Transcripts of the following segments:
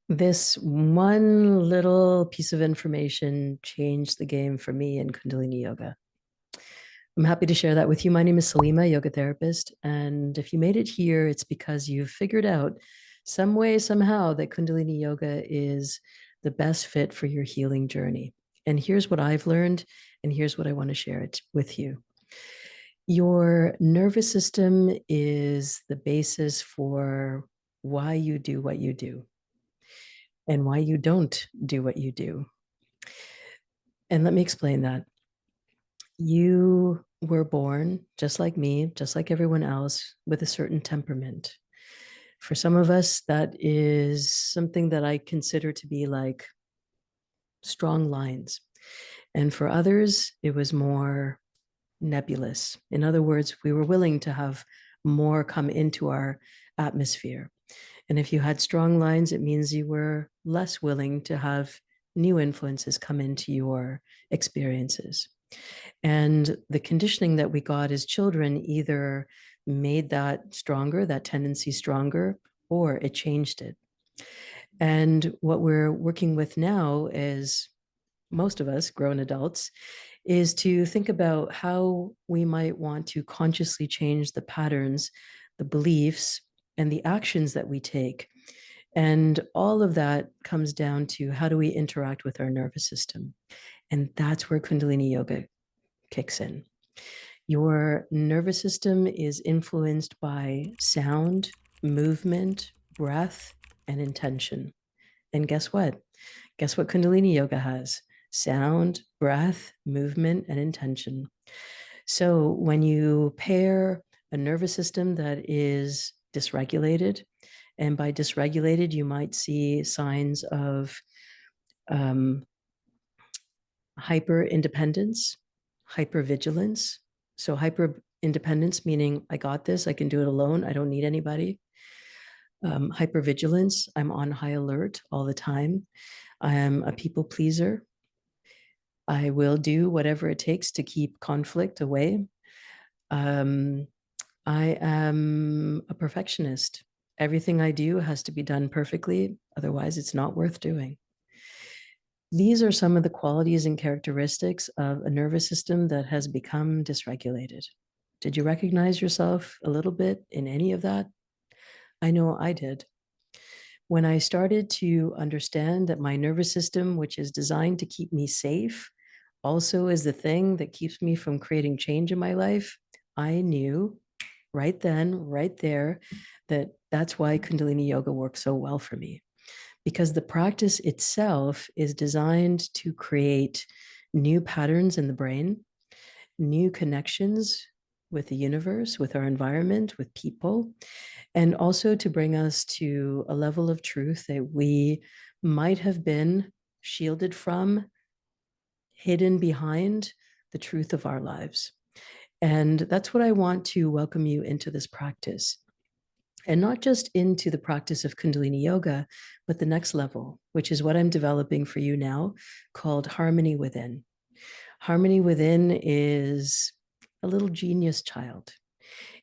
This one little piece of information changed the game for me in Kundalini Yoga. I'm happy to share that with you. My name is Salimah, yoga therapist. And if you made it here, it's because you've figured out some way, somehow, that Kundalini Yoga is the best fit for your healing journey. And here's what I've learned, and here's what I want to share it with you. Your nervous system is the basis for why you do what you do and why you don't do what you do. And let me explain that. You were born just like me, just like everyone else, with a certain temperament. For some of us, that is something that I consider to be like strong lines. And for others, it was more nebulous. In other words, we were willing to have more come into our atmosphere. And if you had strong lines, it means you were less willing to have new influences come into your experiences. And the conditioning that we got as children either made that stronger, that tendency stronger, or it changed it. And what we're working with now is most of us grown adults is to think about how we might want to consciously change the patterns, the beliefs, and the actions that we take. And all of that comes down to how do we interact with our nervous system? And that's where Kundalini Yoga kicks in. Your nervous system is influenced by sound, movement, breath, and intention. And guess what? Guess what Kundalini Yoga has? Sound, breath, movement, and intention. So when you pair a nervous system that is dysregulated, and by dysregulated, you might see signs of hyper independence, hypervigilance. So, hyper independence, meaning I got this, I can do it alone, I don't need anybody. Hypervigilance, I'm on high alert all the time. I am a people pleaser. I will do whatever it takes to keep conflict away. Um, I am a perfectionist. Everything I do has to be done perfectly, otherwise, it's not worth doing. These are some of the qualities and characteristics of a nervous system that has become dysregulated. Did you recognize yourself a little bit in any of that? I know I did. When I started to understand that my nervous system, which is designed to keep me safe, also is the thing that keeps me from creating change in my life, I knew right then, right there, that that's why Kundalini Yoga works so well for me. Because the practice itself is designed to create new patterns in the brain, new connections with the universe, with our environment, with people, and also to bring us to a level of truth that we might have been shielded from, hidden behind the truth of our lives. And that's what I want to welcome you into this practice. And not just into the practice of Kundalini Yoga, but the next level, which is what I'm developing for you now, called Harmony Within. Harmony Within is a little genius child.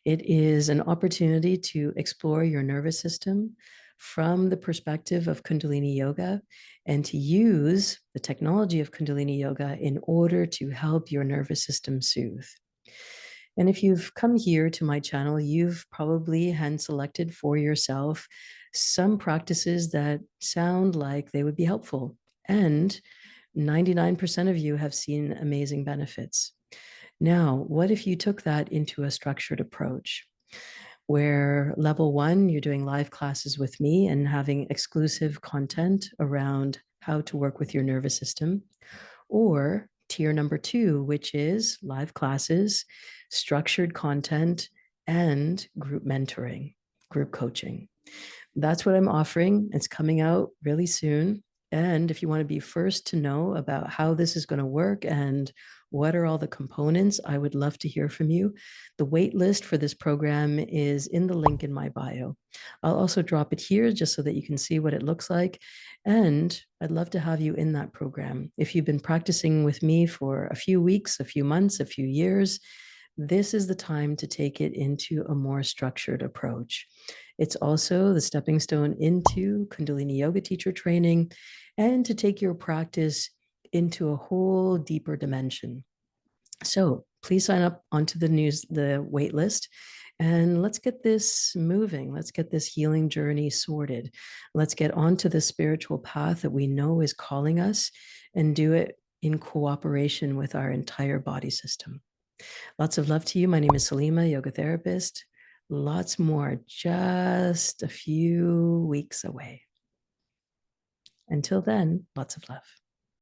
It is an opportunity to explore your nervous system from the perspective of Kundalini Yoga and to use the technology of Kundalini Yoga in order to help your nervous system soothe. And if you've come here to my channel, you've probably hand selected for yourself some practices that sound like they would be helpful. And 99% of you have seen amazing benefits. Now, what if you took that into a structured approach where level one, you're doing live classes with me and having exclusive content around how to work with your nervous system, or tier number two, which is live classes, structured content, and group mentoring, group coaching. That's what I'm offering. It's coming out really soon. And if you want to be first to know about how this is going to work and what are all the components, I would love to hear from you. The wait list for this program is in the link in my bio. I'll also drop it here just so that you can see what it looks like. And I'd love to have you in that program. If you've been practicing with me for a few weeks, a few months, a few years, this is the time to take it into a more structured approach. It's also the stepping stone into Kundalini Yoga teacher training and to take your practice into a whole deeper dimension. So please sign up onto the wait list, and let's get this moving. Let's get this healing journey sorted. Let's get onto the spiritual path that we know is calling us and do it in cooperation with our entire body system. Lots of love to you. My name is Salimah, yoga therapist. Lots more, just a few weeks away. Until then, lots of love.